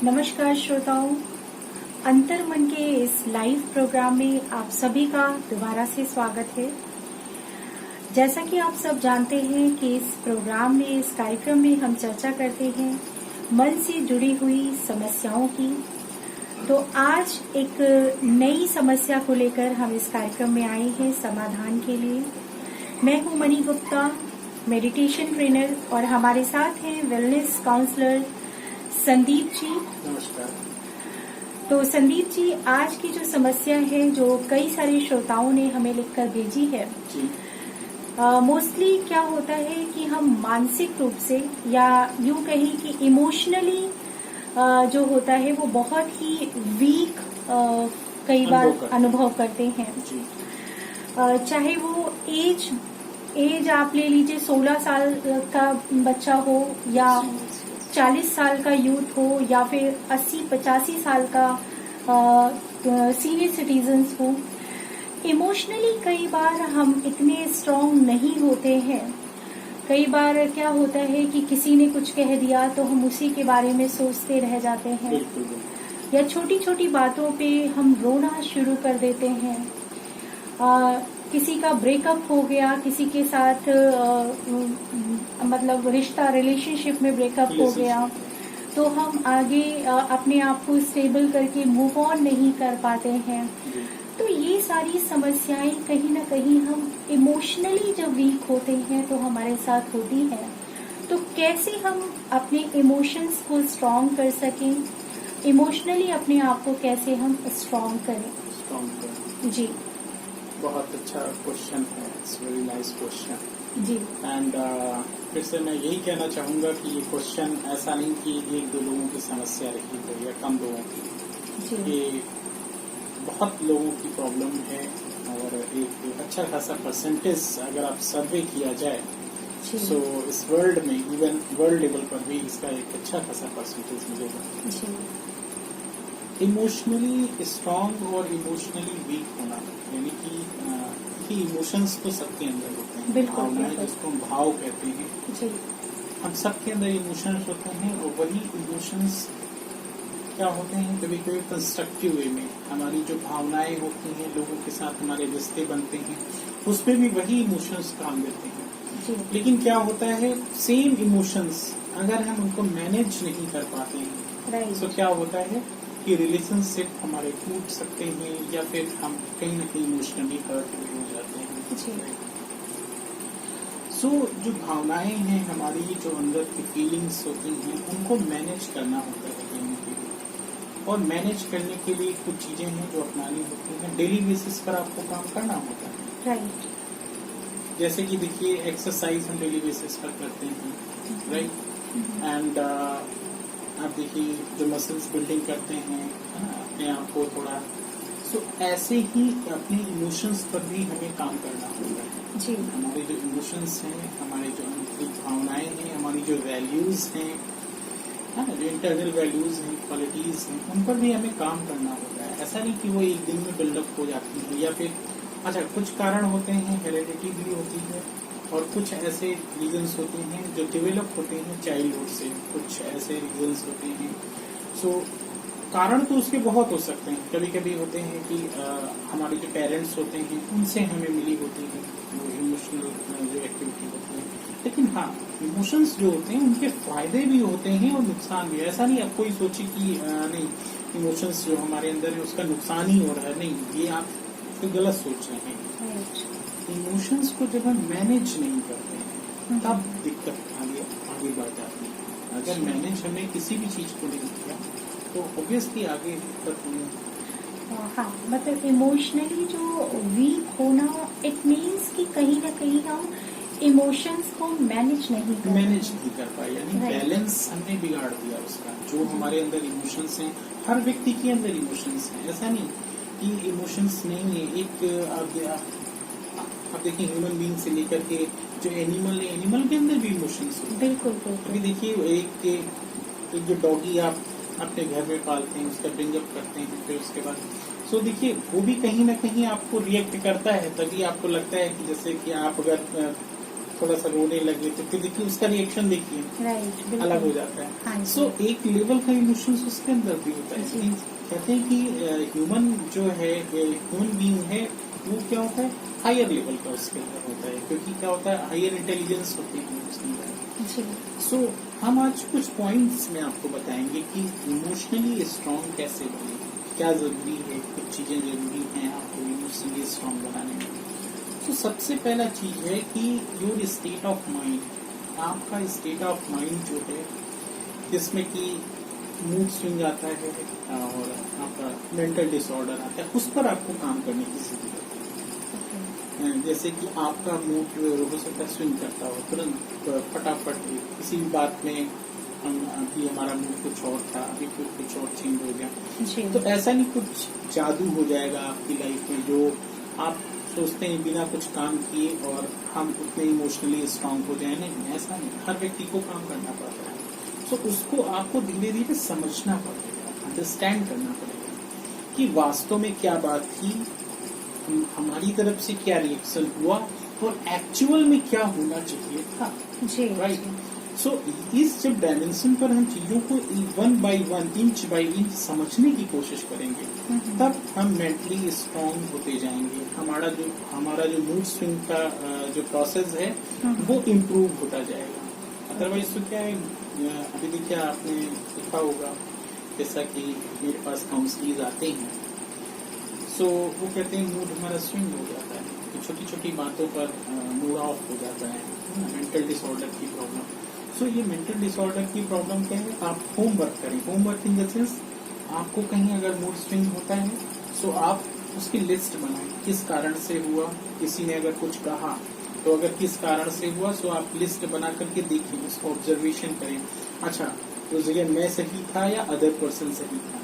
नमस्कार श्रोताओं, अंतर्मन के इस लाइव प्रोग्राम में आप सभी का दोबारा से स्वागत है। जैसा कि आप सब जानते हैं कि इस प्रोग्राम में, इस कार्यक्रम में हम चर्चा करते हैं मन से जुड़ी हुई समस्याओं की। तो आज एक नई समस्या को लेकर हम इस कार्यक्रम में आए हैं समाधान के लिए। मैं हूं मणि गुप्ता, मेडिटेशन ट्रेनर, और हमारे साथ हैं वेलनेस काउंसलर संदीप जी। नमस्कार। तो संदीप जी, आज की जो समस्या है, जो कई सारे श्रोताओं ने हमें लिखकर भेजी है, मोस्टली क्या होता है कि हम मानसिक रूप से या यूं कहें कि इमोशनली जो होता है वो बहुत ही वीक कई बार अनुभव करते हैं। चाहे वो एज आप ले लीजिए, 16 साल का बच्चा हो या 40 साल का यूथ हो या फिर 80-85 साल का सीनियर सिटीजन्स हो। इमोशनली कई बार हम इतने स्ट्रांग नहीं होते हैं। कई बार क्या होता है कि किसी ने कुछ कह दिया तो हम उसी के बारे में सोचते रह जाते हैं, या छोटी छोटी बातों पे हम रोना शुरू कर देते हैं। किसी का ब्रेकअप हो गया, किसी के साथ मतलब रिलेशनशिप में ब्रेकअप हो गया, तो हम आगे अपने आप को स्टेबल करके मूव ऑन नहीं कर पाते हैं। तो ये सारी समस्याएं कहीं ना कहीं हम इमोशनली जब वीक होते हैं तो हमारे साथ होती है। तो कैसे हम अपने इमोशंस को स्ट्रॉन्ग कर सकें, इमोशनली अपने आप को कैसे हम स्ट्रॉन्ग करें? जी, बहुत अच्छा क्वेश्चन है। It's very nice question ji. And फिर से मैं यही कहना चाहूंगा कि ये क्वेश्चन ऐसा नहीं कि एक दो लोगों की समस्या रही हो या कम लोगों की, ये बहुत लोगों की प्रॉब्लम है। और एक अच्छा खासा परसेंटेज अगर आप सर्वे किया जाए तो इस वर्ल्ड में, इवन वर्ल्ड लेवल पर भी इसका एक अच्छा खासा परसेंटेज मिलेगा। इमोशनली स्ट्रांग और इमोशनली वीक होना, यानी कि इमोशंस तो सबके अंदर होते हैं, भावनाएं जिसको हम भाव कहते हैं, हम सबके अंदर इमोशंस होते हैं। और वही इमोशंस क्या होते हैं, कभी कभी कंस्ट्रक्टिव वे में हमारी जो भावनाएं होती हैं, लोगों के साथ हमारे रिश्ते बनते हैं, उसमें भी वही इमोशंस काम देते हैं। लेकिन क्या होता है, सेम इमोशंस अगर हम उनको मैनेज नहीं कर पाते हैं तो क्या होता है कि रिलेशनशिप हमारे टूट सकते हैं, या फिर हम कहीं ना कहीं इमोशनली हर्ट हो जाते हैं। सो जो भावनाएं हैं हमारी, जो अंदर की फीलिंग्स होती हैं, उनको मैनेज करना होता है कहीं ना कहीं। और मैनेज करने के लिए कुछ चीजें हैं जो अपनानी होती हैं। डेली बेसिस पर आपको काम करना होता है। राइट। जैसे कि देखिए, एक्सरसाइज हम डेली बेसिस पर करते हैं, राइट। एंड आप देखिए, जो मसल्स बिल्डिंग करते हैं अपने आप को थोड़ा, सो ऐसे ही अपने इमोशंस पर भी हमें काम करना होगा। जी। हमारे जो इमोशंस हैं, हमारे जो आंतरिक भावनाएं हैं, हमारी जो वैल्यूज हैं, जो इंटरनल वैल्यूज हैं, क्वालिटीज हैं, उन पर भी हमें काम करना होता है। ऐसा नहीं कि वो एक दिन में बिल्डअप हो जाती है, या फिर अच्छा कुछ कारण होते हैं, हेरेडिटी भी होती है, और कुछ ऐसे रीजन्स होते हैं जो डेवलप होते हैं चाइल्डहुड से, कुछ ऐसे रीजन्स होते हैं। सो कारण तो उसके बहुत हो सकते हैं। कभी कभी होते हैं कि हमारे जो पेरेंट्स होते हैं उनसे हमें मिली होती है वो इमोशनल जो एक्टिविटी होती है। लेकिन हाँ, इमोशंस जो होते हैं उनके फायदे भी होते हैं और नुकसान भी। ऐसा नहीं आप कोई सोचे कि नहीं, इमोशंस जो हमारे अंदर है उसका नुकसान ही हो रहा है, नहीं, ये आप तो गलत सोच रहे हैं। इमोशंस को जब हम मैनेज नहीं करते हैं तब दिक्कत आगे बढ़ जाती है। अगर मैनेज हमने किसी भी चीज को नहीं किया तो ऑब्वियसली आगे दिक्कत होनी। हाँ, मतलब इमोशनली जो वीक होना, इट मीन्स कि कहीं ना कहीं हम इमोशंस को मैनेज नहीं कर पाए, यानी बैलेंस हमने बिगाड़ दिया उसका। जो हमारे अंदर इमोशंस हैं, हर व्यक्ति के अंदर इमोशंस हैं, ऐसा नहीं कि इमोशंस नहीं है। एक आप देखिए, ह्यूमन बीइंग से लेकर के जो एनिमल है, एनिमल के अंदर भी इमोशंस होते हैं। बिल्कुल। अभी देखिए, एक जो डॉगी आप अपने घर में पालते हैं, उसका ब्रिंगअप करते हैं, फिर उसके बाद सो देखिए वो भी कहीं ना कहीं आपको रिएक्ट करता है। तभी आपको लगता है कि जैसे कि आप अगर थोड़ा सा रोने लगे तो फिर देखिए उसका रिएक्शन देखिए राइट, अलग हो जाता है। हाँ सो एक लेवल का इमोशंस उसके अंदर भी होता है। जी। कहते हैं कि ह्यूमन जो है, ह्यूमन बीइंग है, वो क्या होता है, हायर लेवल का उसके अंदर होता है, क्योंकि क्या होता है, हायर इंटेलिजेंस होती है उसके अंदर। जी। सो हम आज कुछ पॉइंट्स में आपको बताएंगे कि इमोशनली स्ट्रांग कैसे बने, क्या जरूरी है, कुछ चीजें जरूरी हैं आपको इमोशनली स्ट्रांग बनाने में। तो सबसे पहला चीज है कि योर स्टेट ऑफ माइंड, आपका स्टेट ऑफ माइंड जो है, जिसमें कि मूड स्विंग आता है और आपका मेंटल डिसऑर्डर आता है, उस पर आपको काम करने की जरूरत है। जैसे कि आपका मूड हो सकता है स्विंग करता हो, तुरंत फटाफट किसी भी बात में अभी हमारा मूड कुछ और था, अभी कुछ और चेंज हो गया, तो ऐसा नहीं कुछ जादू हो जाएगा आपकी लाइफ में जो आप सोचते हैं बिना कुछ काम किए और हम उतने इमोशनली स्ट्रांग हो जाए। नहीं, ऐसा नहीं, हर व्यक्ति को काम करना पड़ता है। तो उसको आपको धीरे धीरे समझना पड़ेगा, अंडरस्टैंड करना पड़ेगा कि वास्तव में क्या बात थी, हमारी तरफ से क्या रिएक्शन हुआ और एक्चुअल में क्या होना चाहिए था। राइट। सो इस जब डायमेंशन पर हम चीजों को 1 by 1, इंच बाय इंच समझने की कोशिश करेंगे, तब हम मेंटली स्ट्रांग होते जाएंगे। हमारा जो मूड स्विंग का जो प्रोसेस है वो इम्प्रूव होता जाएगा। अदरवाइज तो क्या है, अभी देखिए आपने देखा होगा, जैसा कि मेरे पास काउंसलर्स आते हैं, सो वो कहते हैं मूड हमारा स्विंग हो जाता है, तो छोटी छोटी बातों पर मूड ऑफ हो जाता है, मेंटल डिसऑर्डर की प्रॉब्लम। सो ये मेंटल डिसऑर्डर की प्रॉब्लम क्या है, आप होमवर्क करें, होमवर्क इन द सेंस आपको कहीं अगर मूड स्विंग होता है, सो आप उसकी लिस्ट बनाएं, किस कारण से हुआ, किसी ने अगर कुछ कहा तो अगर किस कारण से हुआ, सो आप लिस्ट बना करके देखिए, उसको ऑब्जर्वेशन करें, अच्छा उस जगह मैं सही था या अदर पर्सन सही था।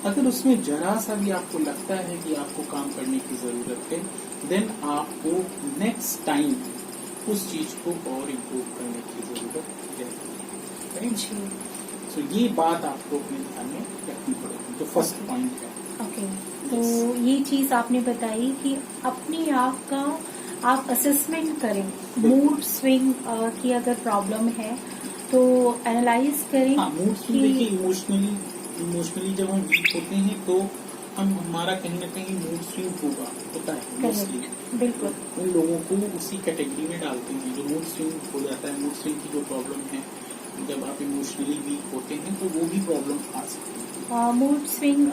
अगर उसमें जरा सा भी आपको लगता है कि आपको काम करने की जरूरत है, देन आपको नेक्स्ट टाइम उस चीज को और इम्प्रूव करने की जरूरत है। सो ये बात आपको अपने ध्यान में रखनी पड़ेगी, तो फर्स्ट पॉइंट है। ओके, तो ये चीज आपने बताई कि अपने आप का आप असेसमेंट करें, मूड स्विंग की अगर प्रॉब्लम है तो एनालाइज करें। हाँ, मूड स्विंग देखिए, इमोशनली जब हम वीक होते हैं तो हमारा कहीं न कहीं मूड स्विंग होता है मोस्टली। बिल्कुल, उन लोगों को उसी कैटेगरी में डालते हैं जो मूड स्विंग हो जाता है। मूड स्विंग की जो प्रॉब्लम है, जब आप इमोशनली वीक होते हैं तो वो भी प्रॉब्लम आ सकती है। मूड स्विंग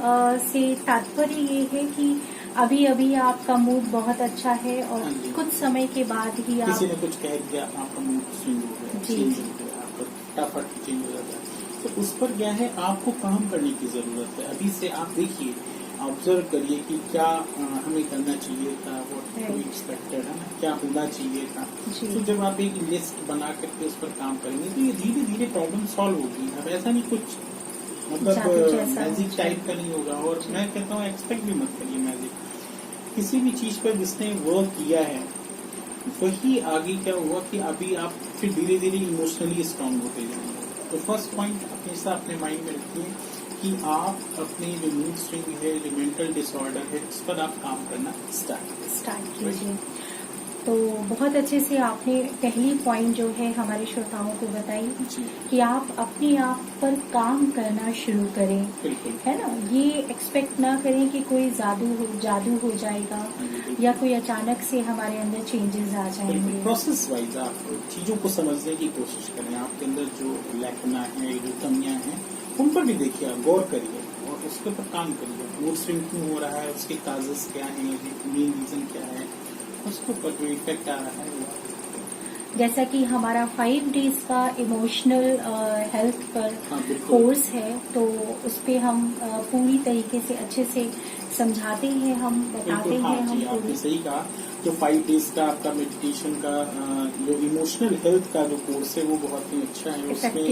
से तात्पर्य ये है कि अभी अभी आपका मूड बहुत अच्छा है और कुछ समय के बाद ही आप किसी ने कुछ कह दिया, आपका मूड स्विंग हो गया, चेंज हो गया, आपका फटाफट चेंज हो जाता है। तो उस पर क्या है, आपको काम करने की जरूरत है। अभी से आप देखिए, ऑब्जर्व करिए कि क्या हमें करना चाहिए था, व्हाट वी एक्सपेक्टेड, है ना, क्या होना चाहिए था। तो जब आप एक लिस्ट बना करके उस पर काम करेंगे तो ये धीरे धीरे प्रॉब्लम सॉल्व होगी। अब ऐसा नहीं कुछ मतलब मैजिक टाइप का नहीं होगा, और मैं कहता हूँ एक्सपेक्ट भी मत करिए मैजिक। किसी भी चीज पर जिसने वर्क किया है वही आगे क्या हुआ कि अभी आप फिर धीरे धीरे इमोशनली स्ट्रांग होते जाएंगे। तो फर्स्ट पॉइंट हमेशा अपने माइंड में रखिए कि आप अपने जो मूड स्विंग है, जो मेंटल डिसऑर्डर है, उस पर आप काम करना स्टार्ट कीजिए। तो बहुत अच्छे से आपने पहली पॉइंट जो है हमारे श्रोताओं को बताई कि आप अपने आप पर काम करना शुरू करें, है ना। ये एक्सपेक्ट ना करें कि कोई जादू हो जाएगा या कोई अचानक से हमारे अंदर चेंजेस आ जाएंगे। प्रोसेस वाइज आप चीजों को समझने की कोशिश करें, आपके अंदर जो लैकना है, जो कमियां हैं, उन पर भी देखिए, गौर करिए और उसके ऊपर काम करिए। मूड स्विंग क्यों हो रहा है, उसके काजेस क्या है, मेन रीजन क्या है, उसके ऊपर जो इफेक्ट आ रहा है। जैसा कि हमारा 5 डेज का इमोशनल हेल्थ पर कोर्स है, तो उस पे हम पूरी तरीके से अच्छे से समझाते हैं, हम बताते हैं। हम आपने सही कहा, जो 5 डेज का आपका मेडिटेशन का जो इमोशनल हेल्थ का जो कोर्स है वो बहुत ही अच्छा है। उसमें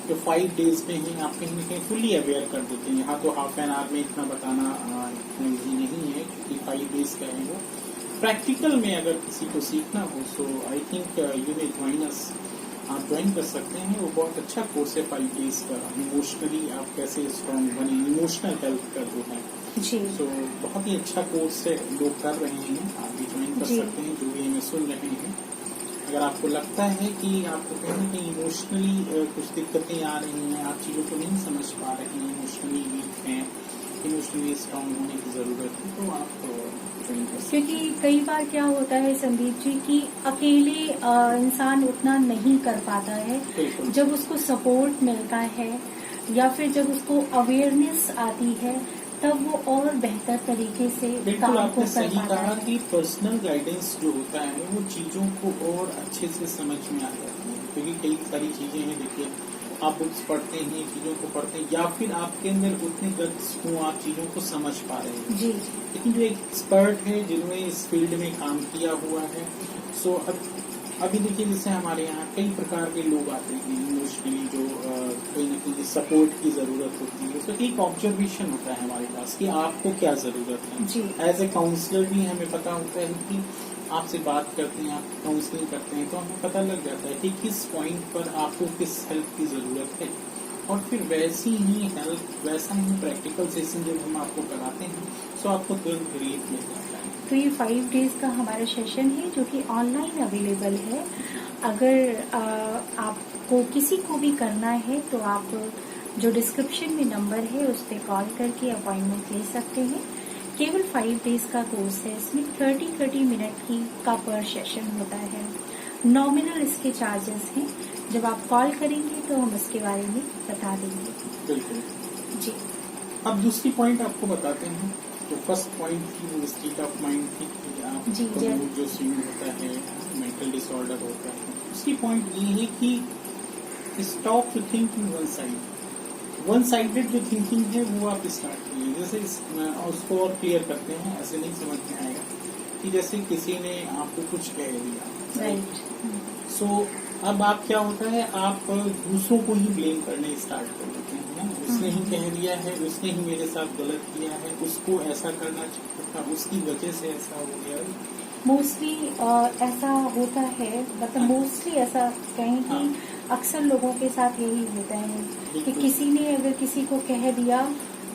जो 5 डेज में है आप कहीं न कहीं फुली अवेयर कर देते हैं। यहाँ तो हाफ एन आवर में इतना बताना इतना ईजी नहीं है, क्योंकि 5 डेज का है वो। प्रैक्टिकल में अगर किसी को सीखना हो, so I think you may join us, आप ज्वाइन कर सकते हैं। वो बहुत अच्छा कोर्स है 5 डेज का, इमोशनली आप कैसे स्ट्रांग बने, इमोशनल हेल्थ का जो है। सो बहुत ही अच्छा कोर्स है, लोग कर रहे हैं, आप भी ज्वाइन कर सकते हैं, जो भी हमें सुन रहे हैं। अगर आपको लगता है कि आपको कहीं न कहीं इमोशनली कुछ दिक्कतें आ रही हैं, आप चीज़ों को नहीं समझ पा रहे हैं, इमोशनली वीक हैं, इमोशनली स्ट्रांग होने की ज़रूरत है, तो आप ट्रेन कर सकते हैं। क्योंकि कई बार क्या होता है संदीप जी कि अकेले इंसान उतना नहीं कर पाता है। बिल्कुल। जब उसको सपोर्ट मिलता है या फिर जब उसको अवेयरनेस आती है तब वो और बेहतर तरीके से बिल्कुल, काम को आपने कर सही पाता कहा है। कि पर्सनल गाइडेंस जो होता है वो चीज़ों को और अच्छे से समझ में आ जाती है, क्योंकि कई सारी चीज़ें हैं। देखिए, आप बुक्स पढ़ते हैं, चीज़ों को पढ़ते हैं, या फिर आपके अंदर उतने गट्स हों, आप चीज़ों को समझ पा रहे हैं। जी। लेकिन जो एक एक्सपर्ट है जिन्होंने इस फील्ड में काम किया हुआ है, सो अभी देखिए, जैसे हमारे यहाँ कई प्रकार के लोग आते हैं इमोशनली, जो कहीं न कहीं सपोर्ट की ज़रूरत होती है, तो एक ऑब्जर्वेशन होता है हमारे पास कि आपको क्या ज़रूरत है। जी। एज ए काउंसलर भी हमें पता होता है कि आपसे बात करते हैं, आप काउंसलिंग करते हैं, तो हमें पता लग जाता है कि किस पॉइंट पर आपको किस हेल्प की ज़रूरत है, और फिर वैसी ही हेल्प, वैसा ही प्रैक्टिकल सेशन जब हम आपको कराते हैं, सो आपको तुरंत रिलीफ मिल जाता है। तो ये 5 डेज का हमारा सेशन है जो कि ऑनलाइन अवेलेबल है। अगर आपको किसी को भी करना है तो आप जो डिस्क्रिप्शन में नंबर है उस पर कॉल करके अपॉइंटमेंट ले सकते हैं। केवल 5 डेज का कोर्स है। इसमें 30 मिनट का पर सेशन होता है। नॉमिनल इसके चार्जेस हैं। जब आप कॉल करेंगे तो हम इसके बारे में बता देंगे। बिल्कुल जी। अब दूसरी पॉइंट आपको बताते हैं। तो फर्स्ट पॉइंट थी वो स्टेट ऑफ माइंड थी कि आपको जी, जी। जो स्विंग होता है, मेंटल डिसऑर्डर होता है। उसकी पॉइंट ये है कि stop to think in one sided जो थिंकिंग है वो आप स्टार्ट करिए। जैसे उसको और क्लियर करते हैं, ऐसे नहीं समझ में आएगा कि जैसे किसी ने आपको कुछ कह दिया, राइट। सो अब आप क्या होता है, आप दूसरों को ही ब्लेम करने स्टार्ट कर देते हैं ना। उसने ही कह दिया है, उसने ही मेरे साथ गलत किया है, उसको ऐसा करना चाहिए था, उसकी वजह से ऐसा हो गया। मोस्टली ऐसा होता है, मतलब मोस्टली ऐसा कहें कि अक्सर लोगों के साथ यही होता है कि बिल्कुल। किसी ने अगर किसी को कह दिया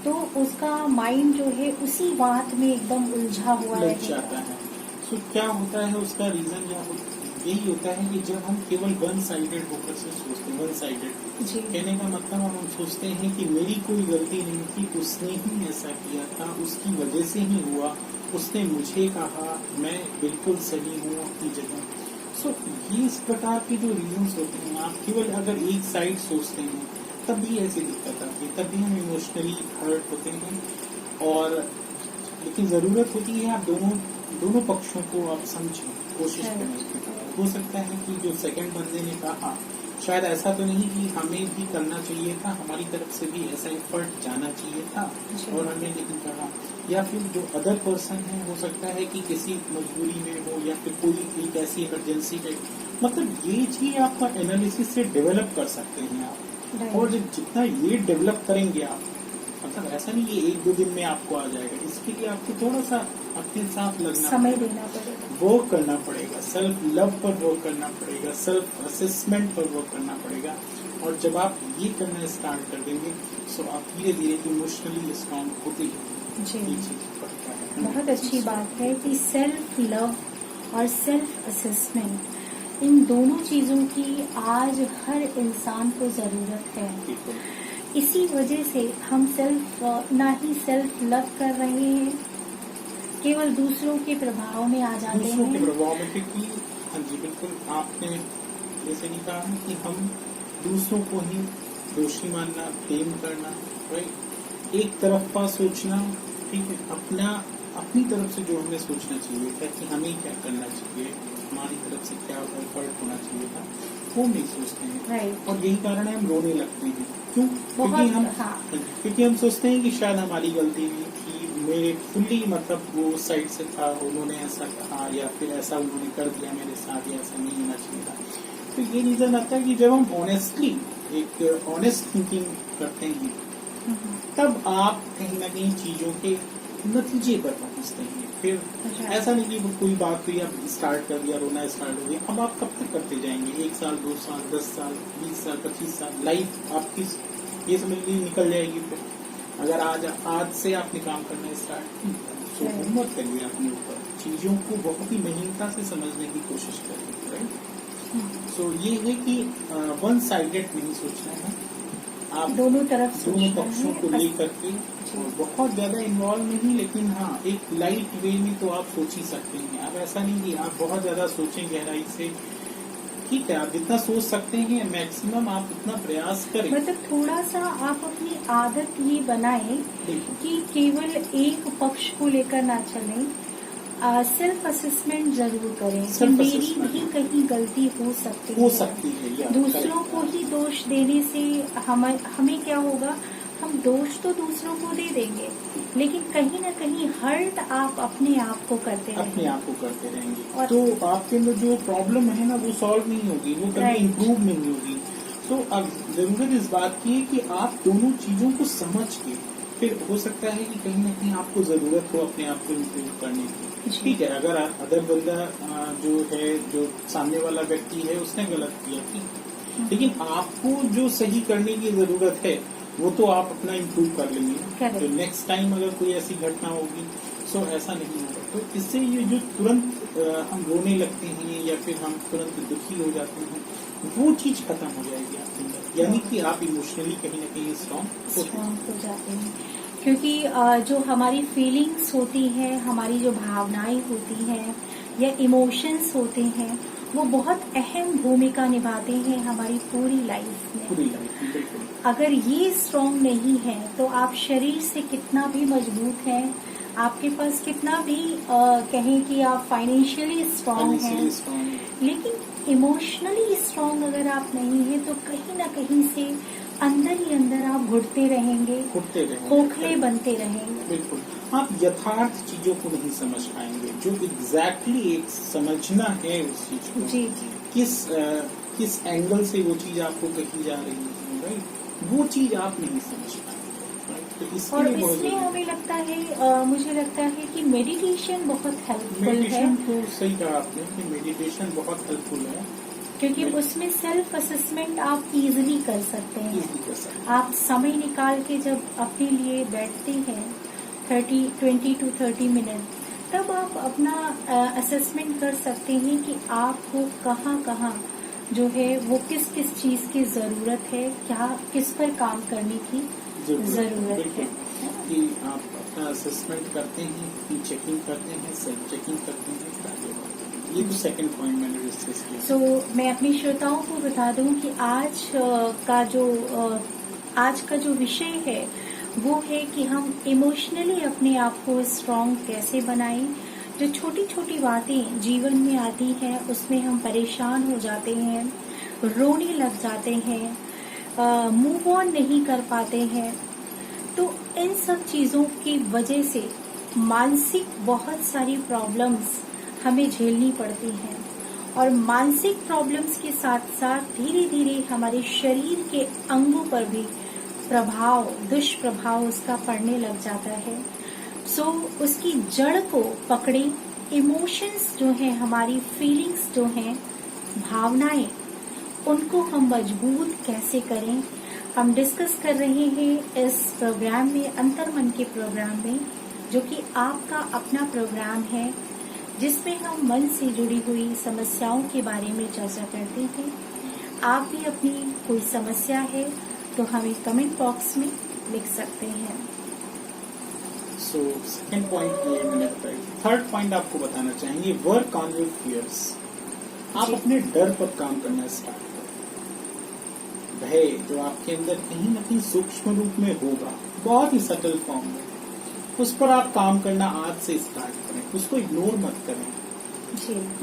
तो उसका माइंड जो है उसी बात में एकदम उलझा हुआ लग रहेगा। जाता है। सो क्या होता है, उसका रीजन यही होता है कि जब हम केवल वन साइडेड होकर से सोचते हैं, वन साइडेड जी। कहने का मतलब हम सोचते हैं कि मेरी कोई गलती नहीं थी, उसने ही ऐसा किया था, उसकी वजह से ही हुआ, उसने मुझे कहा, मैं बिल्कुल सही हूँ अपनी जगह। सो ये इस प्रकार के जो रीजंस होते हैं, आप केवल अगर एक साइड सोचते हैं तब भी ऐसी दिक्कत आती है, तब भी हम इमोशनली हर्ट होते हैं। और लेकिन जरूरत होती है आप दोनों पक्षों को आप समझें, कोशिश करें। हो सकता है कि जो सेकंड बंदे ने कहा, शायद ऐसा तो नहीं कि हमें भी करना चाहिए था, हमारी तरफ से भी ऐसा एफर्ट जाना चाहिए था और हमने नहीं कहा, या फिर जो अदर पर्सन है, हो सकता है कि किसी मजबूरी में हो, या फिर कोई एक ऐसी इमरजेंसी में। मतलब ये चीज आपका एनालिसिस से डेवलप कर सकते हैं आप। और जितना ये डेवलप करेंगे आप, मतलब ऐसा नहीं कि 1-2 दिन में आपको आ जाएगा, इसके लिए आपको थोड़ा सा अपने साथ लगना, समय देना पड़ेगा, वर्क करना पड़ेगा, सेल्फ लव पर वर्क करना पड़ेगा, सेल्फ असेसमेंट पर वर्क करना पड़ेगा। और जब आप ये करना स्टार्ट कर देंगे तो आप धीरे धीरे इमोशनली स्ट्रांग होते हैं। जी। ये चीज पड़ता है। बहुत अच्छी बात है कि सेल्फ लव और सेल्फ असेसमेंट, इन दोनों चीजों की आज हर इंसान को जरूरत है। बिल्कुल। इसी वजह से हम ना ही सेल्फ लव कर रहे हैं, केवल दूसरों के प्रभाव में आ जाते दूसरों के हैं। प्रभाव में, क्योंकि हाँ जी बिल्कुल, आपने जैसे नहीं कहा कि हम दूसरों को ही दोषी मानना, ब्लेम करना, राइट, एक तरफा सोचना, ठीक है, अपनी तरफ से जो हमें सोचना चाहिए था कि हमें क्या करना चाहिए, हमारी तरफ से क्या एफर्ट होना चाहिए था, वो नहीं सोचते हैं। राइट। और यही कारण है हम रोने लगते हैं। क्यों? क्योंकि हम सोचते हैं कि शायद हमारी गलती नहीं थी, मेरे फुल्ली मतलब वो साइड से था, उन्होंने ऐसा कहा या फिर ऐसा उन्होंने कर दिया मेरे साथ, या ऐसा नहीं होना चाहिए था। तो ये रीजन आता है कि जब हम ऑनेस्टली एक ऑनेस्ट थिंकिंग करते हैं, तब आप कहीं ना कहीं चीजों के नतीजे पर पहुंचते हैं। फिर ऐसा नहीं कि कोई बात हुई, आप स्टार्ट कर दिया, रोना स्टार्ट हो गया, अब आप कब तक करते जाएंगे? 1 साल, 2 साल, 10 साल, 20 साल, 25 साल, लाइफ आपकी ये समझ लीजिए निकल जाएगी। फिर अगर आज से आपने काम करना स्टार्ट किया, तो हिम्मत करिए अपने ऊपर, चीजों को बहुत ही महीनता से समझने की कोशिश करिए, राइट। सो ये है कि वन साइडेड नहीं सोचना है, आप दोनों तरफ दोनों सोचना पक्षों है। को लेकर के और बहुत ज्यादा इन्वॉल्व नहीं, लेकिन हाँ एक लाइट वे में तो आप सोच ही सकते हैं। अब ऐसा नहीं कि आप बहुत ज्यादा सोचें गहराई से, ठीक है, आप जितना सोच सकते हैं मैक्सिमम आप उतना प्रयास करें। मतलब थोड़ा सा आप अपनी आदत ये बनाएं बिल्कुल। कि केवल एक पक्ष को लेकर ना चलें, सेल्फ असेसमेंट जरूर करें कि Self मेरी assessment। भी कहीं गलती हो सकती है। या दूसरों को ही दोष देने से हमें क्या होगा, हम दोष तो दूसरों को दे देंगे, लेकिन कहीं ना कहीं हर्ट आप अपने आप को करते अपने रहेंगे। आप को करते रहेंगे और तो आपके अंदर जो प्रॉब्लम है ना वो सॉल्व नहीं होगी, वो कभी Right। इम्प्रूव नहीं होगी। सो अब जरूरत इस बात की है कि आप दोनों चीजों को समझ के, फिर हो सकता है कि कहीं ना कहीं आपको जरूरत हो अपने आप को इम्प्रूव करने की। ठीक है, अगर अदर बंदा जो है, जो सामने वाला व्यक्ति है उसने गलत किया, ठीक, लेकिन आपको जो सही करने की जरूरत है वो तो आप अपना इम्प्रूव कर लेंगे। तो नेक्स्ट टाइम अगर कोई ऐसी घटना होगी सो ऐसा नहीं होगा। तो इससे ये जो तुरंत हम रोने लगते हैं या फिर हम तुरंत दुखी हो जाते हैं, वो चीज खत्म हो जाएगी आपके अंदर, यानी कि आप इमोशनली कहीं ना कहीं स्ट्रॉन्ग हो जाते हैं। क्योंकि जो हमारी फीलिंग्स होती हैं, हमारी जो भावनाएं होती हैं या इमोशंस होते हैं, वो बहुत अहम भूमिका निभाते हैं हमारी पूरी लाइफ में। बिल्कुल। अगर ये स्ट्रॉन्ग नहीं है तो आप शरीर से कितना भी मजबूत हैं, आपके पास कितना भी कहें कि आप फाइनेंशियली स्ट्रॉन्ग हैं, लेकिन इमोशनली स्ट्रॉन्ग अगर आप नहीं हैं तो कहीं ना कहीं से अंदर ही अंदर आप घुटते रहेंगे, खोखले बनते रहेंगे। बिल्कुल, आप यथार्थ चीजों को नहीं समझ पाएंगे, जो एग्जैक्टली एक समझना है उस चीज को। जी। किस एंगल से वो चीज आपको कही जा रही है, राइट, वो चीज आप नहीं समझ पाएंगे। तो और इसलिए हमें लगता है, मुझे लगता है कि मेडिटेशन बहुत हेल्पफुल है। मेडिटेशन तो सही कहा आपने कि मेडिटेशन बहुत हेल्पफुल है, क्योंकि उसमें सेल्फ असेसमेंट आप इजीली कर सकते हैं। आप समय निकाल के जब अपने लिए बैठते हैं 20 to 30 मिनट, तब आप अपना असेसमेंट कर सकते हैं कि आपको कहाँ जो है वो किस चीज की जरूरत है, किस पर काम करने की जरूरत है। कि आप अपना असेसमेंट करते हैं, चेकिंग करते हैं, सेल्फ चेकिंग करते हैं। ये तो सेकंड पॉइंट मैंने डिस्कस किया। मैं अपनी श्रोताओं को बता दूं कि आज का जो विषय है वो है कि हम इमोशनली अपने आप को स्ट्रॉन्ग कैसे बनाएं। जो छोटी छोटी बातें जीवन में आती हैं उसमें हम परेशान हो जाते हैं, रोने लग जाते हैं, मूव ऑन नहीं कर पाते हैं। तो इन सब चीजों की वजह से मानसिक बहुत सारी प्रॉब्लम्स हमें झेलनी पड़ती हैं, और मानसिक प्रॉब्लम्स के साथ साथ धीरे धीरे हमारे शरीर के अंगों पर भी दुष्प्रभाव उसका पड़ने लग जाता है। उसकी जड़ को पकड़े, इमोशंस जो हैं, हमारी फीलिंग्स जो हैं, भावनाएं, उनको हम मजबूत कैसे करें, हम डिस्कस कर रहे हैं इस प्रोग्राम में, अंतर्मन के प्रोग्राम में, जो कि आपका अपना प्रोग्राम है, जिसमें हम मन से जुड़ी हुई समस्याओं के बारे में चर्चा करते हैं। आप भी अपनी कोई समस्या है तो हमें कमेंट बॉक्स में लिख सकते हैं। सेकंड पॉइंट ये मैंने बताया। थर्ड पॉइंट आपको बताना चाहेंगे, वर्क ऑन योर फियर्स। आप अपने डर पर काम करना स्टार्ट करें। भय जो आपके अंदर कहीं न कहीं सूक्ष्म रूप में होगा, बहुत ही सटल फॉर्म में, उस पर आप काम करना आज से स्टार्ट करें, उसको इग्नोर मत करें।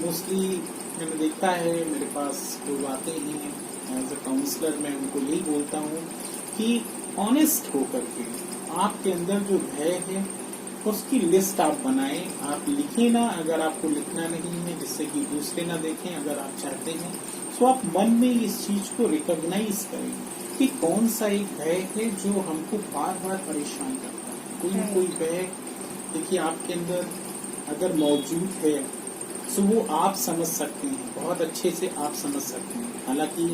मोस्टली मैंने देखा है, मेरे पास लोग आते हैं एज अ काउंसलर, मैं उनको यही बोलता हूँ कि ऑनेस्ट होकर के आपके अंदर जो भय है उसकी लिस्ट आप बनाएं, आप लिखें ना, अगर आपको लिखना नहीं है जिससे कि दूसरे ना देखें, अगर आप चाहते हैं तो आप मन में इस चीज को रिकॉग्नाइज करें कि कौन सा एक भय है जो हमको बार बार परेशान करता है। कोई न कोई भय देखिए आपके अंदर अगर मौजूद है तो वो आप समझ सकते हैं, बहुत अच्छे से आप समझ सकते हैं। हालांकि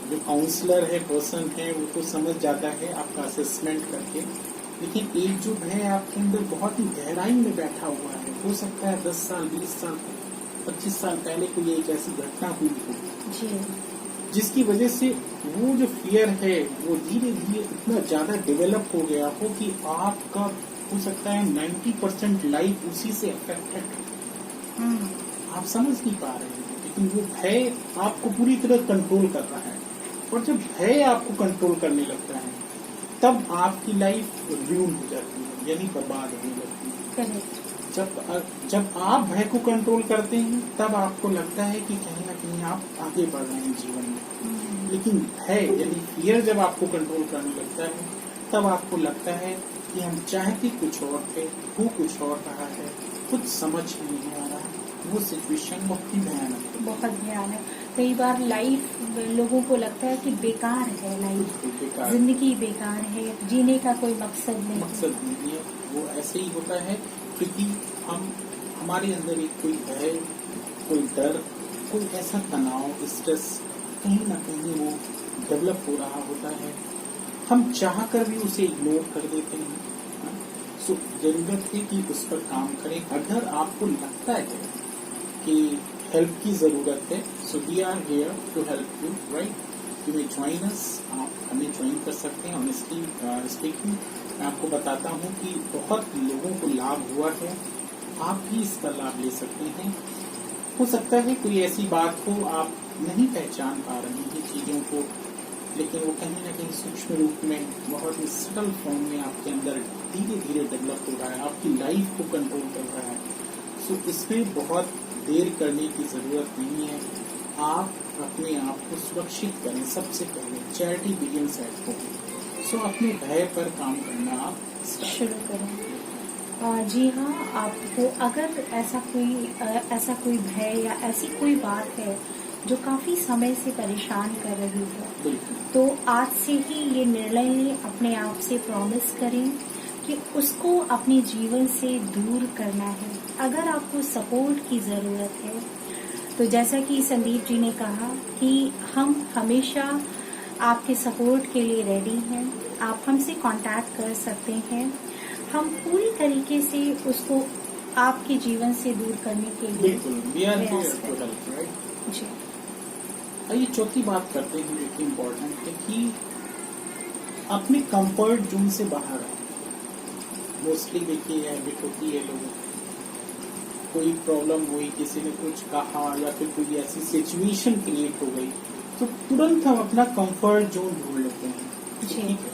जो काउंसलर है, पर्सन है, वो तो समझ जाता है आपका असेसमेंट करके, लेकिन एक जो भय आपके अंदर बहुत ही गहराई में बैठा हुआ है, हो सकता है 10 साल 20 साल 25 साल पहले कोई एक ऐसी घटना हुई हो जी जिसकी वजह से वो जो फियर है वो धीरे धीरे इतना ज्यादा डेवलप हो गया हो कि आपका हो सकता है 90% लाइफ उसी से अफेक्टेड है। आप समझ नहीं पा रहे हैं, लेकिन वो भय आपको पूरी तरह कंट्रोल कर रहा है। और जब भय आपको कंट्रोल करने लगता है तब आपकी लाइफ र्यून हो जाती है, यानी बर्बाद होने लगती है। करेक्ट। जब आप भय को कंट्रोल करते हैं तब आपको लगता है कि कहीं ना कहीं आप आगे बढ़ रहे हैं जीवन में। लेकिन भय यानी फियर जब आपको कंट्रोल करने लगता है तब आपको लगता है कि हम चाहते कुछ और थे, वो कुछ और रहा है, कुछ समझ में नहीं आ रहा। वो सिचुएशन बहुत ही भयानक है। बहुत भयानक। कई बार लाइफ लोगों को लगता है कि बेकार है, लाइफ बेकार, जिंदगी बेकार है, जीने का कोई मकसद नहीं। मकसद नहीं है। वो ऐसे ही होता है क्योंकि हमारे अंदर एक कोई भय, कोई डर, कोई ऐसा तनाव, स्ट्रेस कहीं ना कहीं वो डेवलप हो रहा होता है। हम चाह कर भी उसे इग्नोर कर देते हैं। सो जरूरत है कि उस पर काम करें। अगर आपको लगता है कि हेल्प की जरूरत है, so we are here to help you, right. You may join us, आप हमें ज्वाइन कर सकते हैं। ऑनेस्टली स्पीकिंग मैं आपको बताता हूँ कि बहुत लोगों को लाभ हुआ है, आप भी इसका लाभ ले सकते हैं। हो सकता है कोई ऐसी बात हो आप नहीं पहचान पा रहे हैं चीजों को, लेकिन वो कहीं ना कहीं सूक्ष्म रूप में बहुत ही सटल फॉर्म में आपके अंदर धीरे धीरे डेवलप हो रहा है, आपकी लाइफ को कंट्रोल कर रहा है। सो इसमें बहुत देर करने की जरूरत नहीं है। आप अपने आप को सुरक्षित करें। सबसे पहले चैरिटी बिगिंस एट होम। सो अपने भय पर काम करना आप शुरू करें। जी हाँ, आपको अगर ऐसा कोई भय या ऐसी कोई बात है जो काफी समय से परेशान कर रही है, तो आज से ही ये निर्णय लें, अपने आप से प्रॉमिस करें कि उसको अपने जीवन से दूर करना है। अगर आपको सपोर्ट की जरूरत है तो जैसा कि संदीप जी ने कहा कि हम हमेशा आपके सपोर्ट के लिए रेडी हैं। आप हमसे कांटेक्ट कर सकते हैं। हम पूरी तरीके से उसको आपके जीवन से दूर करने के लिए प्रयास करें। जी। आइए चौथी बात करते हैं जो कि इम्पोर्टेंट है कि अपने कंफर्ट जोन से बाहर आए। मोस्टली देखिए हैबिट होती है लोगों की, कोई प्रॉब्लम हुई, किसी ने कुछ कहा या फिर कोई ऐसी सिचुएशन क्रिएट हो गई तो तुरंत हम अपना कंफर्ट जोन ढूंढ लेते हैं। ठीक है।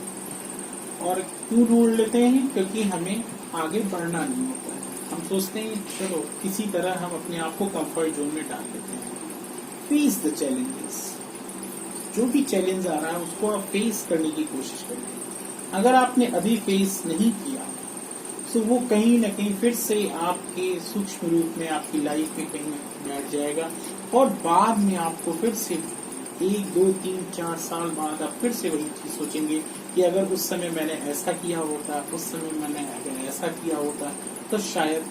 और क्यों ढूंढ लेते हैं? क्योंकि हमें आगे बढ़ना नहीं होता है। हम सोचते हैं चलो किसी तरह हम अपने आप को कंफर्ट जोन में डाल लेते हैं। Face the challenges. जो भी चैलेंज आ रहा है उसको आप फेस करने की कोशिश करिए। अगर आपने अभी फेस नहीं किया तो वो कहीं न कहीं फिर से आपके सूक्ष्म रूप में आपकी लाइफ में कहीं बैठ जाएगा और बाद में आपको फिर से 1, 2, 3, 4 साल बाद आप फिर से वही चीज सोचेंगे कि अगर उस समय मैंने ऐसा किया होता, उस समय मैंने अगर ऐसा किया होता तो शायद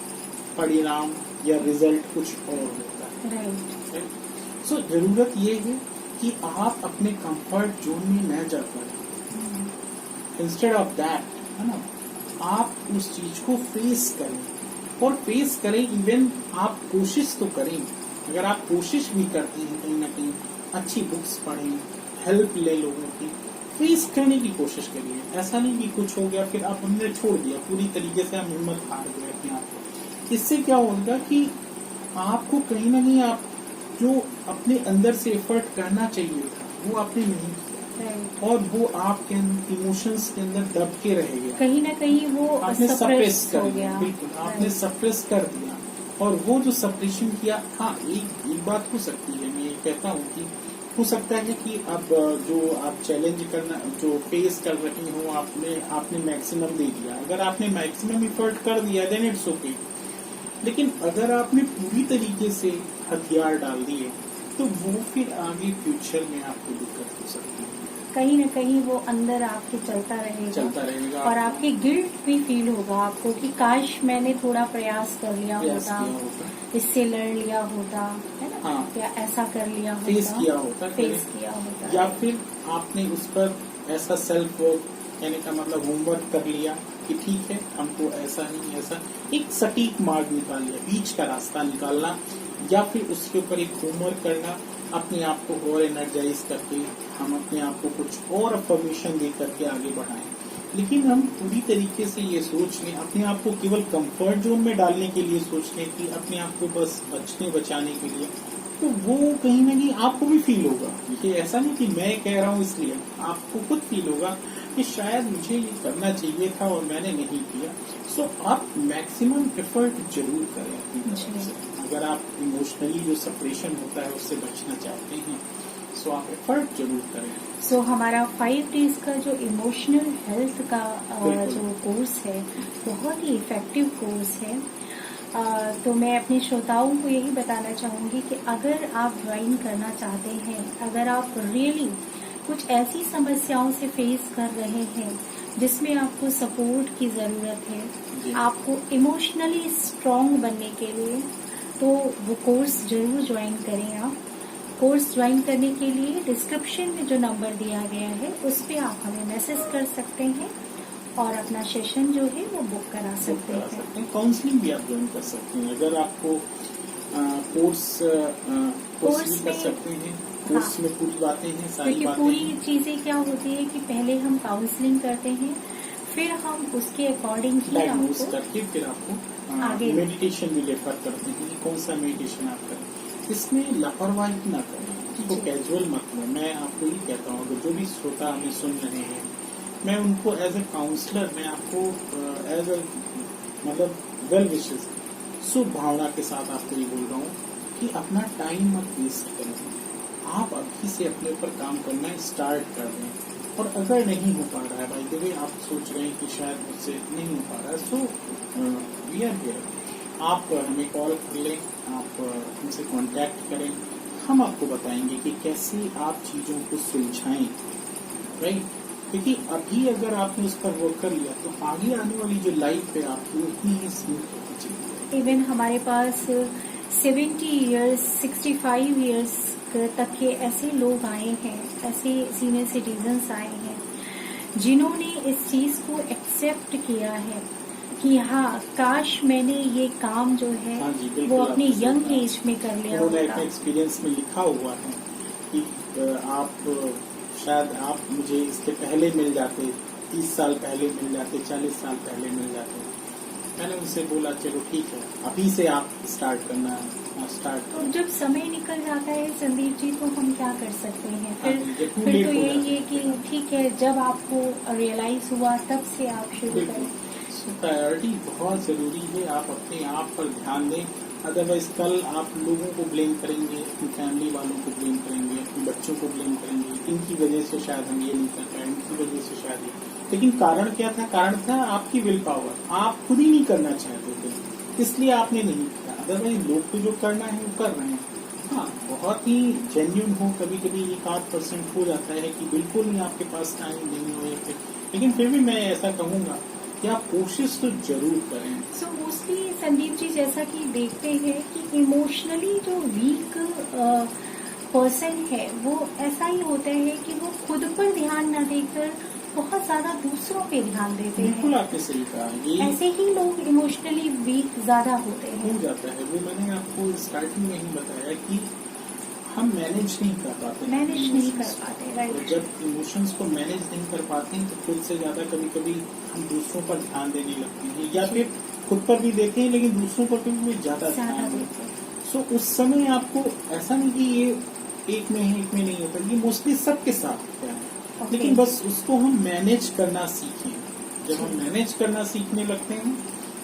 परिणाम या रिजल्ट कुछ और होता। राइट। सो जरूरत ये है कि आप अपने कंफर्ट जोन में न जाकर इंस्टेड ऑफ दैट, है ना, आप उस चीज को फेस करें और फेस करें। इवन आप कोशिश तो करें। अगर आप कोशिश भी करते हैं कहीं ना कहीं अच्छी बुक्स पढ़ें, हेल्प ले लोगों की, फेस करने की कोशिश करिए। ऐसा नहीं कि कुछ हो गया फिर आप हमने छोड़ दिया, पूरी तरीके से हम हिम्मत हार गए अपने आप को। इससे क्या होगा कि आपको कहीं ना कहीं आप जो अपने अंदर से एफर्ट करना चाहिए था वो आपने नहीं किया और वो आपके इमोशंस के अंदर दब के रह गया। कहीं ना कहीं वो आपने सप्रेस कर गया। बिल्कुल आपने सप्रेस कर दिया और वो जो सप्रेशन किया। हाँ, एक बात हो सकती है, मैं ये कहता हूँ कि हो सकता है कि अब जो आप चैलेंज करना जो फेस कर रही हो आपने मैक्सिमम दे दिया। अगर आपने मैक्सिमम एफर्ट कर दिया देन इट्स ओके। लेकिन अगर आपने पूरी तरीके से हथियार डाल दिए तो वो फिर आगे फ्यूचर में आपको दिक्कत हो सकती है। कहीं न कहीं वो अंदर आपके चलता रहेगा और आपकी गिल्ट भी फील होगा आपको कि काश मैंने थोड़ा प्रयास कर लिया होता, इससे लड़ लिया होता, है ना। हाँ। या ऐसा कर लिया होता, फेस किया होता या फिर आपने उस पर ऐसा सेल्फ वर्क कहने का मतलब होमवर्क कर लिया कि ठीक है हमको ऐसा नहीं, ऐसा एक सटीक मार्ग निकाल लिया। बीच का रास्ता निकालना या फिर उसके ऊपर एक होमवर्क करना, अपने आप को और एनर्जाइज करके हम अपने आप को कुछ और अफर्मेशन दे करके आगे बढ़ाएं। लेकिन हम पूरी तरीके से ये सोच लें, अपने आप को केवल कंफर्ट जोन में डालने के लिए सोच लें कि अपने आप को बस बचाने के लिए, तो वो कहीं ना कहीं आपको भी फील होगा। ये ऐसा नहीं कि मैं कह रहा हूँ इसलिए, आपको खुद फील होगा कि शायद मुझे ये करना चाहिए था और मैंने नहीं किया। सो आप मैक्सिमम एफर्ट जरूर करें अपनी तरफ से। अगर आप इमोशनली जो सेपरेशन होता है उससे बचना चाहते हैं, सो आप एफर्ट जरूर करें। सो हमारा 5 डेज का जो इमोशनल हेल्थ का जो कोर्स है बहुत ही इफेक्टिव कोर्स है। तो मैं अपने श्रोताओं को यही बताना चाहूंगी कि अगर आप ज्वाइन करना चाहते हैं, अगर आप रियली कुछ ऐसी समस्याओं से फेस कर रहे हैं जिसमें आपको सपोर्ट की जरूरत है, आपको इमोशनली स्ट्रांग बनने के लिए, तो वो कोर्स जरूर ज्वाइन करें। आप कोर्स ज्वाइन करने के लिए डिस्क्रिप्शन में जो नंबर दिया गया है उस पे आप हमें मैसेज कर सकते हैं और अपना सेशन जो है वो बुक करा सकते हैं। काउंसलिंग भी आप ज्वाइन कर सकते हैं अगर आपको कोर्स भी कर सकते हैं। कोर्स में पूरी बातें हैं, सारी बातें। पूरी चीजें क्या होती है कि पहले हम काउंसलिंग करते हैं, फिर हम उसके अकॉर्डिंग ही डायग्नोज करके फिर आपको आगे मेडिटेशन भी रेफर करते हैं कि कौन सा मेडिटेशन आप करें। इसमें लापरवाही ना करें, इसको कैजुअल मत लो। मैं आपको ये कहता हूँ जो भी श्रोता हमें सुन रहे हैं, मैं उनको एज ए काउंसलर, मैं आपको एज ए मतलब वेल विशेस शुभ भावना के साथ आपको ये बोल रहा हूँ कि अपना टाइम मत वेस्ट करें। आप अभी से अपने ऊपर काम करना स्टार्ट कर दें। और अगर नहीं हो पा रहा है, भाई देखिए आप सोच रहे हैं कि शायद मुझसे नहीं हो पा रहा है, सो वी आर हियर। आप हमें कॉल कर लें, आप हमसे कांटेक्ट करें, हम आपको बताएंगे कि कैसे आप चीज़ों को सुलझाएं, राइट। क्योंकि अभी अगर आपने उस पर वर्क कर लिया तो आगे आने वाली जो लाइफ है आपकी उतनी ही स्मूथ होनी चाहिए। इवन हमारे पास 70 इयर्स 65 इयर्स तक के ऐसे लोग आए हैं, ऐसे सीनियर सिटीजन्स आए हैं जिन्होंने इस चीज को एक्सेप्ट किया है कि हाँ, काश मैंने ये काम जो है वो अपने यंग एज में कर लिया होता। उन्होंने अपने एक्सपीरियंस में लिखा हुआ है कि आप शायद आप मुझे इसके पहले मिल जाते, 30 साल पहले मिल जाते, 40 साल पहले मिल जाते। मैंने उनसे बोला चलो ठीक है, अभी से आप स्टार्ट करना स्टार्ट। तो जब समय निकल जाता है संदीप जी, तो हम क्या कर सकते हैं? फिर तो यही है कि ठीक है, जब आपको रियलाइज हुआ तब से आप शुरू करें। प्रायोरिटी बहुत जरूरी है, आप अपने आप पर ध्यान दें। अदरवाइज कल आप लोगों को ब्लेम करेंगे, अपनी फैमिली वालों को ब्लेम करेंगे, अपने बच्चों को ब्लेम करेंगे, इनकी वजह से शायद हम ये नहीं कर पाए, इनकी वजह से शायद ये। लेकिन कारण क्या था? कारण था आपकी विल पावर। आप खुद ही नहीं करना चाहते थे, इसलिए आपने नहीं किया। अदरवाइज लोग को जो करना है वो कर रहे हैं। हाँ, बहुत ही जेन्युइन हो, कभी कभी 1-8% हो जाता है कि बिल्कुल ही आपके पास टाइम नहीं हो, लेकिन फिर भी मैं ऐसा कहूँगा कि आप कोशिश तो जरूर करें। सो मोस्टली संदीप जी, जैसा कि देखते हैं कि इमोशनली जो वीक पर्सन है वो ऐसा ही होता है कि वो खुद पर ध्यान न देकर बहुत ज्यादा दूसरों पे ध्यान देते हैं। बिल्कुल आपने सही कहा, ये ऐसे ही लोग इमोशनली वीक ज्यादा होते हैं। हो जाता है। वो मैंने आपको स्टार्टिंग में ही बताया कि हम मैनेज नहीं कर पाते, राइट। जब इमोशंस को मैनेज नहीं कर पाते हैं तो खुद से ज्यादा कभी कभी हम दूसरों पर ध्यान देने लगते हैं, या फिर खुद पर भी देते हैं लेकिन दूसरों पर भी ज्यादा ध्यान देते हैं। सो उस समय आपको ऐसा नहीं कि ये एक में है एक में नहीं होता, ये मोस्टली सबके साथ होता है। लेकिन बस उसको हम मैनेज करना सीखें। जब हम मैनेज करना सीखने लगते हैं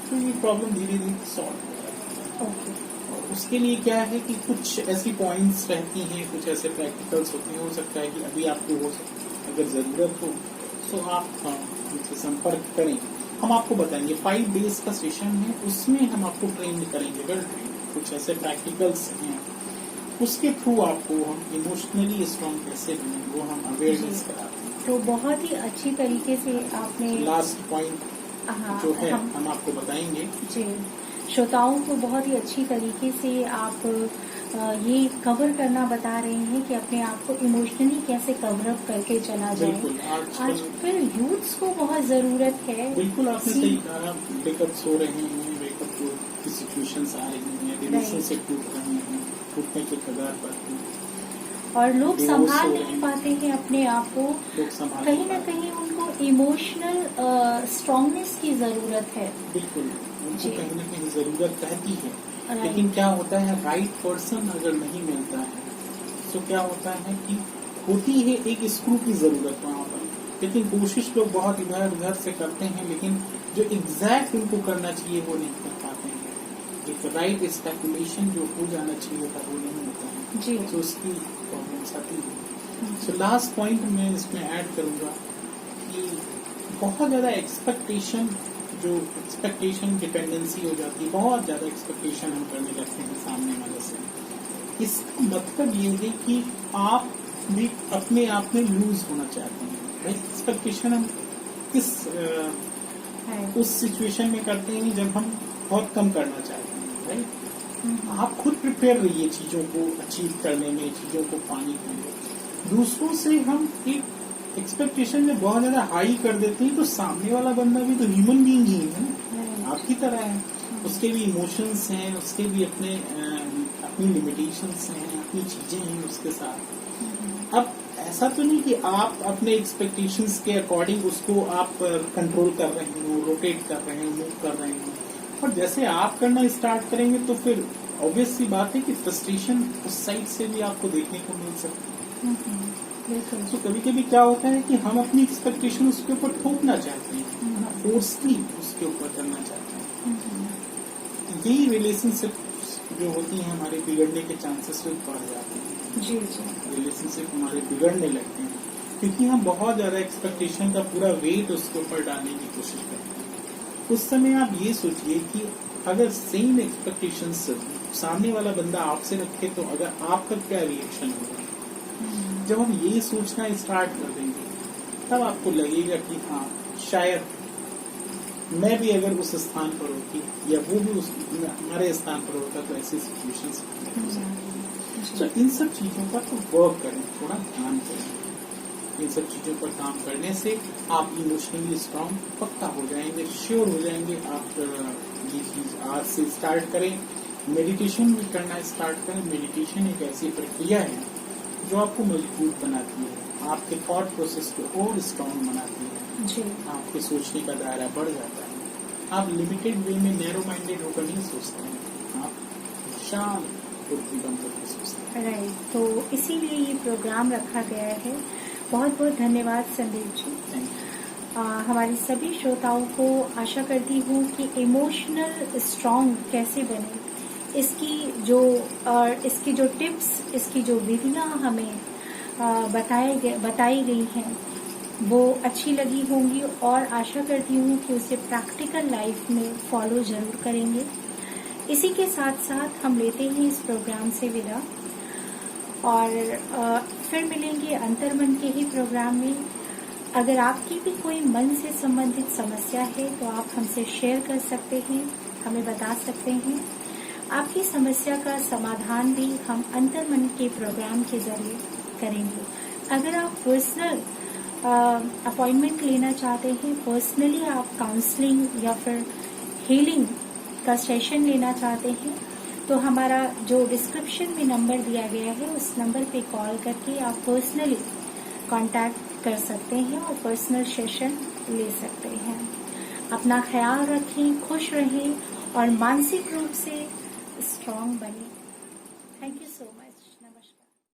तो ये प्रॉब्लम धीरे धीरे सॉल्व हो जाती है। और उसके लिए क्या है कि कुछ ऐसी पॉइंट्स रहती हैं, कुछ ऐसे प्रैक्टिकल्स होते हैं। हो सकता है कि अभी आपको हो सकता, अगर जरूरत हो तो आप हमसे संपर्क करें, हम आपको बताएंगे। 5 डेज का सेशन है, उसमें हम आपको ट्रेन करेंगे, वेल ट्रेन। कुछ ऐसे प्रैक्टिकल्स हैं, उसके थ्रू आपको हम इमोशनली स्ट्रॉन्ग कैसे बने वो हम अवेयरनेस कराते हैं। तो बहुत ही अच्छी तरीके से आपने लास्ट पॉइंट जो है हम आपको बताएंगे। जी, श्रोताओं को बहुत ही अच्छी तरीके से आप ये कवर करना बता रहे हैं कि अपने आप को इमोशनली कैसे कवर अप करके चला जाए। आजकल यूथ्स को बहुत जरूरत है। बिल्कुल आपने सही कहा, ब्रेकअप हो रहे हैं, ब्रेकअप जो की सिचुएशंस आ रही हैं, रिलेशनशिप टूट रहे हैं, टूटने के कगार पर हैं, और लोग Divorce संभाल हो नहीं रहे हैं। पाते हैं अपने आप को। लोग संभाल कहीं नहीं ना पाते। कहीं उनको इमोशनल स्ट्रांगनेस की जरूरत है। बिल्कुल, उनको जी। कहीं न कहीं जरूरत रहती है, Right. लेकिन क्या होता है, राइट पर्सन अगर नहीं मिलता है तो क्या होता है कि होती है एक स्क्रू की जरूरत वहाँ पर, लेकिन कोशिश लोग बहुत इधर उधर से करते हैं, लेकिन जो एग्जैक्ट उनको करना चाहिए वो नहीं कर पाते हैं। एक राइट स्पेकुलेशन जो हो जाना चाहिए था वो नहीं होता है, जी। तो उसकी प्रॉब्लम्स आती है। सो लास्ट पॉइंट मैं इसमें ऐड करूंगा कि बहुत ज्यादा एक्सपेक्टेशन डिपेंडेंसी हो जाती है, बहुत ज्यादा एक्सपेक्टेशन हम करने लगते हैं सामने वाले से। इसका मतलब ये है कि आप भी अपने आप में लूज होना चाहते हैं। भाई एक्सपेक्टेशन हम किस उस सिचुएशन में करते हैं जब हम बहुत कम करना चाहते हैं, राइट। आप खुद प्रिपेयर रहिए चीजों को अचीव करने में, चीजों को पाने के लिए। दूसरों से हम एक एक्सपेक्टेशन में बहुत ज्यादा हाई कर देते हैं, तो सामने वाला बंदा भी तो ह्यूमन बीइंग ही है ना, आपकी तरह है। उसके भी इमोशंस हैं, उसके भी अपनी लिमिटेशंस हैं, अपनी चीजें हैं उसके साथ। अब ऐसा तो नहीं कि आप अपने एक्सपेक्टेशंस के अकॉर्डिंग उसको आप कंट्रोल कर रहे हो, रोटेट कर रहे हो, मूव कर रहे हो, और जैसे आप करना स्टार्ट करेंगे तो फिर ऑब्वियस सी बात है कि फ्रस्ट्रेशन उस साइड से भी आपको देखने को मिल सकती है। तो कभी कभी क्या होता है कि हम अपनी एक्सपेक्टेशन उसके ऊपर थोपना चाहते हैं, फोर्सली उसके ऊपर करना चाहते हैं। यही रिलेशनशिप जो होती है हमारे बिगड़ने के चांसेस बढ़ जाते हैं। जी जी। रिलेशनशिप हमारे बिगड़ने लगते हैं क्योंकि हम बहुत ज्यादा एक्सपेक्टेशन का पूरा वेट उसके ऊपर डालने की कोशिश करते हैं। उस समय आप ये सोचिए कि अगर सेम एक्सपेक्टेशंस सामने वाला बंदा आपसे रखे तो अगर आपका क्या रिएक्शन होगा। जब हम ये सोचना स्टार्ट कर देंगे तब आपको लगेगा कि हाँ शायद मैं भी अगर उस स्थान पर होती या वो भी हमारे स्थान पर होता तो ऐसी सिचुएशंस हो सकती। तो इन सब चीजों पर तो वर्क करें, थोड़ा ध्यान करें। इन सब चीजों पर काम करने से आप इमोशनली स्ट्रांग पक्का हो जाएंगे, श्योर हो जाएंगे। आप ये चीज आज से स्टार्ट करें, मेडिटेशन भी करना स्टार्ट करें। मेडिटेशन एक ऐसी प्रक्रिया है जो आपको मजबूत बनाती है, आपके थॉट प्रोसेस को और स्ट्रांग बनाती है जी। आपके सोचने का दायरा बढ़ जाता है। आप लिमिटेड वे में नैरो माइंडेड होकर नहीं सोचते हैं, आप विशाल बुद्धि बनकर के सोचते हैं। राइट, तो इसीलिए ये प्रोग्राम रखा गया है। बहुत बहुत धन्यवाद संदीप जी। Thank you. हमारी सभी श्रोताओं को आशा करती हूँ कि इमोशनल स्ट्रांग कैसे बने, इसकी जो टिप्स, इसकी जो विधियाँ हमें बताई गई हैं वो अच्छी लगी होंगी, और आशा करती हूँ कि उसे प्रैक्टिकल लाइफ में फॉलो जरूर करेंगे। इसी के साथ साथ हम लेते हैं इस प्रोग्राम से विदा, और फिर मिलेंगे अंतर्मन के ही प्रोग्राम में। अगर आपकी भी कोई मन से संबंधित समस्या है तो आप हमसे शेयर कर सकते हैं, हमें बता सकते हैं। आपकी समस्या का समाधान भी हम अंतर्मन के प्रोग्राम के जरिए करेंगे। अगर आप पर्सनल अपॉइंटमेंट लेना चाहते हैं, पर्सनली आप काउंसलिंग या फिर हीलिंग का सेशन लेना चाहते हैं, तो हमारा जो डिस्क्रिप्शन में नंबर दिया गया है उस नंबर पे कॉल करके आप पर्सनली कांटेक्ट कर सकते हैं और पर्सनल सेशन ले सकते हैं। अपना ख्याल रखें, खुश रहें और मानसिक रूप से स्ट्रांग बनें।